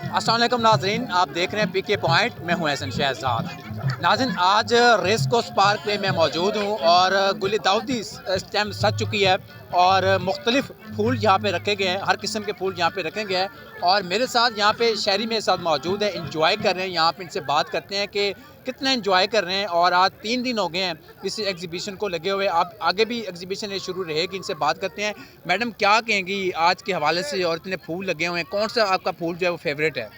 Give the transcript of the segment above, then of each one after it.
अस्सलाम वालेकुम नाज़रीन, आप देख रहे हैं पीके पॉइंट। मैं हूं एहसन शहजाद। नाज़रीन, आज रेस कोर्स पार्क पे मैं मौजूद हूं और गुल दाऊदी इस टाइम सज चुकी है और मुख्तलिफ फूल यहाँ पे रखे गए हैं। हर किस्म के फूल यहाँ पे रखे गए हैं और मेरे साथ यहाँ पे शहरी मेरे साथ मौजूद है, इंजॉय कर रहे हैं। यहाँ पे इनसे बात करते हैं कि कितना इंजॉय कर रहे हैं। और आज 3 दिन हो गए हैं इस एग्जीबिशन को लगे हुए। आप आगे भी एग्जीबिशन ये शुरू रहेगी। इनसे बात करते हैं। मैडम, क्या कहेंगी आज के हवाले से? और इतने फूल लगे हुए हैं, कौन सा आपका फूल जो है वो फेवरेट है?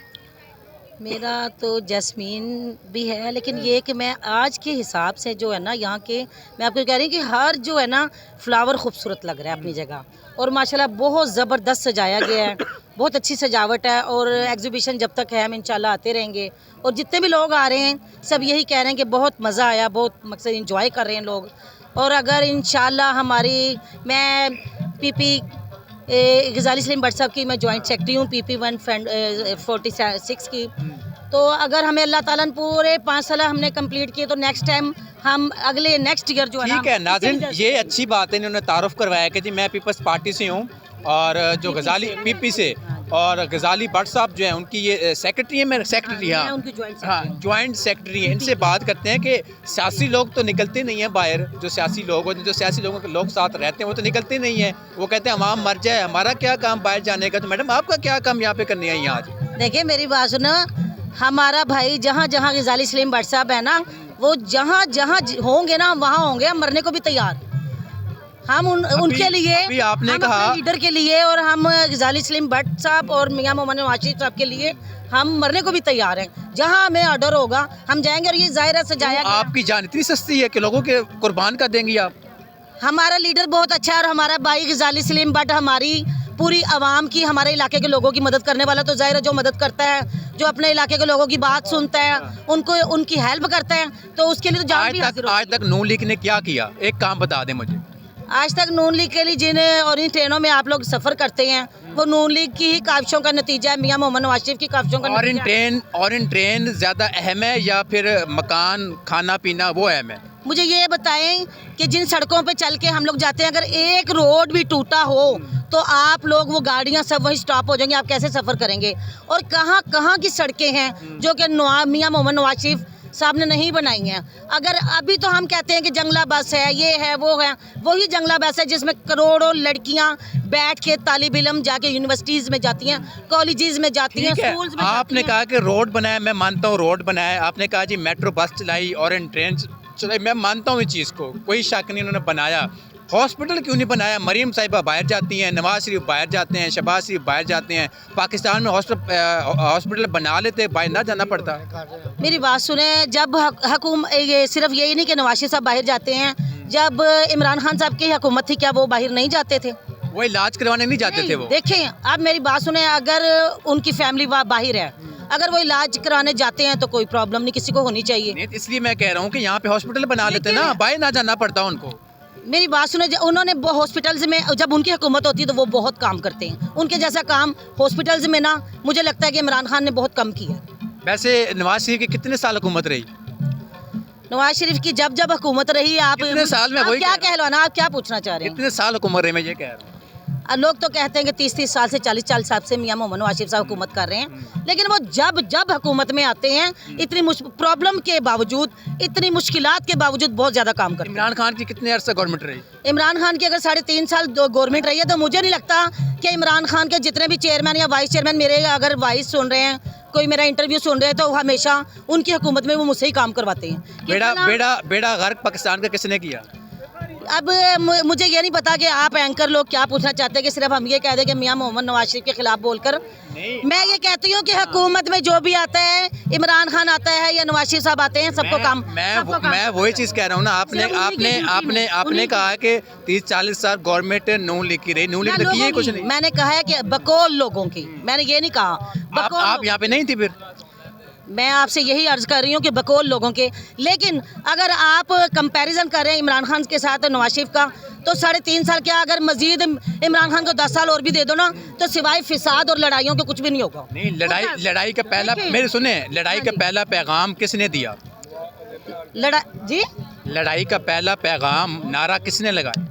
मेरा तो जैस्मीन भी है, लेकिन ये कि मैं आज के हिसाब से जो है ना यहाँ के, मैं आपको कह रही हूँ कि हर जो है ना फ्लावर खूबसूरत लग रहा है अपनी जगह, और माशाल्लाह बहुत ज़बरदस्त सजाया गया है, बहुत अच्छी सजावट है। और एग्जीबिशन जब तक है हम इंशाल्लाह आते रहेंगे। और जितने भी लोग आ रहे हैं सब यही कह रहे हैं कि बहुत मज़ा आया, बहुत मकसद इंजॉय कर रहे हैं लोग। और अगर इंशाल्लाह हमारी, मैं पीपी गजाली सलीम भट्ट साहब की मैं जॉइंट सेक्रेटरी हूँ, PP 146 की। तो अगर हमें अल्लाह ताला ने पूरे 5 साल हमने कंप्लीट किए तो नेक्स्ट टाइम हम अगले नेक्स्ट ईयर जो है ठीक है नाज़रीन, ये अच्छी बात है, इन्होंने तारुफ करवाया कि जी मैं पीपल्स पार्टी से हूँ और जो गजाली PP से, और गजाली भट्ट साहब जो है उनकी ये सेक्रेटरी है। मेरे सेक्रेटरी, हाँ जॉइंट सेक्रेटरी है। इनसे बात करते हैं कि सियासी लोग तो निकलते नहीं हैं बाहर। जो सियासी लोग होते हैं, जो सियासी लोगों के लोग साथ रहते हैं, वो तो निकलते नहीं हैं। वो कहते हैं अवाम मर जाए, हमारा क्या काम बाहर जाने का। तो मैडम, आपका क्या काम यहाँ पे करने आई हैं आज? देखिए मेरी बात सुनो, हमारा भाई जहाँ जहाँ गजाली सलीम भट्ट साहब है ना, वो जहाँ जहाँ होंगे ना वहाँ होंगे, हम मरने को भी तैयार। हम उनके लिए, अभी आपने हम कहा अपने लीडर के लिए, और हम गजाली सलीम भट्ट साहब और मियां मोहम्मद नवाज साहब के लिए हम मरने को भी तैयार हैं। जहां हमें ऑर्डर होगा हम जाएंगे। और ये जाहिर है सजाया गया। आपकी जान इतनी सस्ती है कि लोगों के कुर्बान कर देंगी आप? हमारा लीडर बहुत अच्छा है और हमारा भाई गजाली सलीम भट्ट हमारी पूरी आवाम की, हमारे इलाके के लोगों की मदद करने वाला। तो जाहिर है जो मदद करता है, जो अपने इलाके के लोगों की बात सुनता है, उनको उनकी हेल्प करता है, तो उसके लिए तो जान भी हाजिर होती है। आज तक नून लीग ने क्या किया? एक काम बता दें मुझे। आज तक नून लीग के लिए जिन और इन ट्रेनों में आप लोग सफ़र करते हैं, वो नून लीग की ही काविशों का नतीजा है, मियां मोहम्मद नवाज शरीफ की काविशों का नतीजा। और इन ट्रेन ज़्यादा अहम है या फिर मकान खाना पीना वो अहम है? मुझे ये बताएं कि जिन सड़कों पे चल के हम लोग जाते हैं, अगर एक रोड भी टूटा हो तो आप लोग, वो गाड़ियां सब वही स्टॉप हो जाएंगी, आप कैसे सफ़र करेंगे? और कहाँ कहाँ की सड़कें हैं जो कि मियां मोहम्मद नवाज शरीफ साहब ने नहीं बनाई हैं। अगर अभी तो हम कहते हैं कि जंगला बस है, ये है, वो है, वही जंगला बस है जिसमें करोड़ों लड़कियां बैठ के तालिब इल्म जाके यूनिवर्सिटीज़ में जाती हैं, कॉलेजेस में जाती हैं, स्कूल्स में। आपने कहा कि रोड बनाया, मैं मानता हूँ रोड बनाया। आपने कहा जी मेट्रो बस चलाई और इन ट्रेन चलाई, मैं मानता हूँ इस चीज़ को, कोई शक नहीं, उन्होंने बनाया। हॉस्पिटल क्यों नहीं बनाया? मरीम साहिबा बाहर जाती हैं, नवाज शरीफ बाहर जाते हैं, शहबाज शरीफ बाहर जाते हैं। पाकिस्तान में हॉस्पिटल बना लेते, बाहर ना जाना पड़ता। मेरी बात सुने, जब ये सिर्फ यही नहीं कि नवाज शरीफ साहब बाहर जाते हैं, जब इमरान खान साहब की हुकूमत थी क्या वो बाहर नहीं जाते थे? वो इलाज करवाने नहीं जाते थे वो? देखें, आप मेरी बात सुने, अगर उनकी फैमिली बाहर है, अगर वो इलाज कराने जाते हैं तो कोई प्रॉब्लम नहीं किसी को होनी चाहिए। इसलिए मैं कह रहा हूँ कि यहाँ पे हॉस्पिटल बना लेते ना, बाहर ना जाना पड़ता उनको। मेरी बात सुने, उन्होंने हॉस्पिटल्स में, जब उनकी हुकूमत होती है तो वो बहुत काम करते हैं। उनके जैसा काम हॉस्पिटल्स में ना, मुझे लगता है कि इमरान खान ने बहुत कम किया। वैसे नवाज शरीफ की कितने साल हुकूमत रही? नवाज शरीफ की जब जब हुकूमत रही, आप कितने साल में? आप क्या कहलवाना, आप क्या पूछना चाह रहे हैं? कितने साल हुकूमत रही, मैं ये कह रहा हूँ। लोग तो कहते हैं कि 30-30 साल से 40-40 साल से मियां मोहम्मद नवाज शरीफ साहब हुकूमत कर रहे हैं, लेकिन वो जब हुकूमत में आते हैं, इतनी प्रॉब्लम के बावजूद, इतनी मुश्किलात के बावजूद बहुत ज़्यादा काम करते हैं। इमरान खान की कितने अर्से गवर्नमेंट रही? इमरान खान की अगर 3.5 साल गवर्नमेंट रही है तो मुझे नहीं लगता कि इमरान खान के जितने भी चेयरमैन या वाइस चेयरमैन, मेरे अगर वाइस सुन रहे हैं, कोई मेरा इंटरव्यू सुन रहे हैं, तो हमेशा उनकी हुकूमत में वो मुझसे ही काम करवाते हैं। बेड़ा गर्क पाकिस्तान का किसने किया? अब मुझे ये नहीं पता कि आप एंकर लोग क्या पूछना चाहते हैं, कि सिर्फ हम ये कह दें कि मियां मोहम्मद नवाज शरीफ के खिलाफ बोलकर। मैं ये कहती हूँ कि हुकूमत में जो भी आता है, इमरान खान आता है या नवाज शरीफ साहब आते हैं, सबको काम। मैं वही चीज़ कह रहा हूँ ना। आपने कहा कि 30-40 साल गवर्नमेंट नून लीग की रही, नून लीग ने किया कुछ नहीं। मैंने कहा है कि बकौल लोगों की, मैंने ये नहीं कहा। आप यहाँ पे नहीं थी फिर? मैं आपसे यही अर्ज कर रही हूँ कि बकौल लोगों के। लेकिन अगर आप कंपैरिजन कर रहे हैं इमरान खान के साथ नवाज शरीफ का, तो 3.5 साल क्या, अगर मजीद इमरान खान को 10 साल और भी दे दो ना, तो सिवाय फिसाद और लड़ाइयों के कुछ भी नहीं होगा। नहीं, लड़ाई का पहला, मेरे सुने, लड़ाई का पहला पैगाम किसने दिया? जी, लड़ाई का पहला पैगाम नारा किसने लगाया?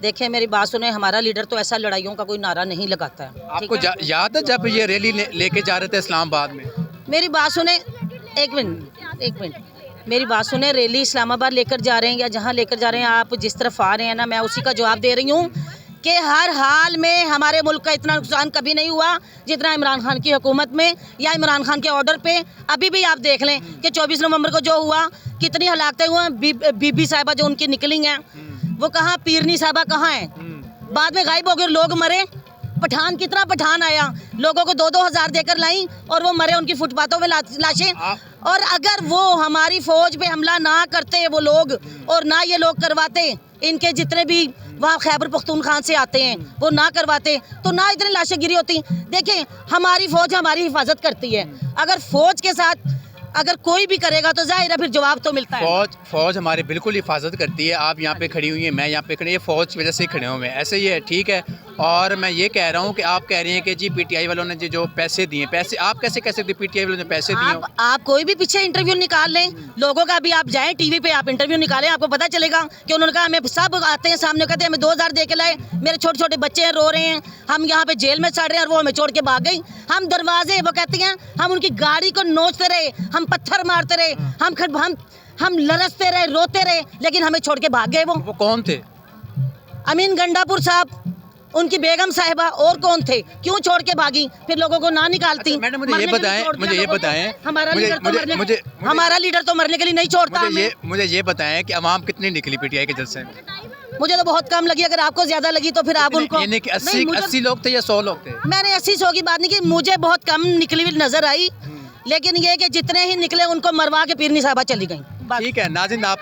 देखिए मेरी बात सुने, हमारा लीडर तो ऐसा लड़ाइयों का कोई नारा नहीं लगाता है। आपको याद है जब ये रैली लेके जा रहे थे इस्लामाबाद में? मेरी बात सुने, एक मिनट मेरी बात सुने, रैली इस्लामाबाद लेकर जा रहे हैं या जहाँ लेकर जा रहे हैं, आप जिस तरफ आ रहे हैं ना, मैं उसी का जवाब दे रही हूँ कि हर हाल में हमारे मुल्क का इतना नुकसान कभी नहीं हुआ जितना इमरान खान की हुकूमत में या इमरान खान के ऑर्डर पे। अभी भी आप देख लें कि 24 नवंबर को जो हुआ, कितनी हलाकतें हुआ, बीबी साहिबा जो उनकी निकली हैं, वो कहाँ, पीरनी साहिबा कहाँ है, बाद में गायब हो गए, लोग मरे। पठान, कितना पठान आया, लोगों को 2-2 हज़ार देकर लाई और वो मरे, उनकी फुटपाथों पे लाशें। और अगर वो हमारी फौज पे हमला ना करते वो लोग, और ना ये लोग करवाते, इनके जितने भी वहाँ खैबर पख्तूनख्वा से आते हैं वो ना करवाते, तो ना इतनी लाशें गिरी होती। देखें, हमारी फौज हमारी हिफाजत करती है, अगर फौज के साथ अगर कोई भी करेगा तो जाहिर है फिर जवाब तो मिलता है। फौज हमारी बिल्कुल हिफाजत करती है। आप यहाँ पे खड़ी हुई हैं, मैं यहाँ पे खड़ी, ये फौज की वजह से खड़े हुए हैं, ऐसे ही है, ठीक है। और मैं ये कह रहा हूँ कि आप कह रहे हैं कि जी पीटीआई वालों ने जो पैसे दिए, पैसे आप कैसे कह सकते, पीटीआई वालों ने पैसे दिए? आप कोई भी पीछे इंटरव्यू निकाल लें लोगों का, भी आप जाएं टीवी पे, आप इंटरव्यू निकालें, आपको पता चलेगा कि उन्होंने कहा हमें सब आते हैं सामने, कहते हैं हमें 2000 दे के लाए, मेरे छोटे छोटे बच्चे हैं, रो रहे हैं, हम यहाँ पे जेल में चढ़ रहे हैं और वो हमें छोड़ के भाग गई। हम दरवाजे, वो कहती हैं हम उनकी गाड़ी को नोचते रहे, हम पत्थर मारते रहे, हम लरसते रहे, रोते रहे, लेकिन हमें छोड़ के भाग गए। वो कौन थे? अमीन गंडापुर साहब, उनकी बेगम साहिबा, और कौन थे? क्यों छोड़ के भागी? फिर लोगों को ना निकालती। अच्छा, मैडम मुझे ये बताएं, हमारा लीडर तो मरने के लिए नहीं छोड़ता। मुझे ये बताएं कि अवाम कितनी निकली पीटीआई के जलसे में? मुझे तो बहुत कम लगी, अगर आपको ज्यादा लगी तो फिर आप उनको। 80 लोग थे या 100 लोग थे? मैंने 80-100 की बात नहीं की, मुझे बहुत कम निकली हुई नजर आई, लेकिन ये कि जितने ही निकले उनको मरवा के पीरनी साहिबा चली गई। ठीक है नाज़रीन, आप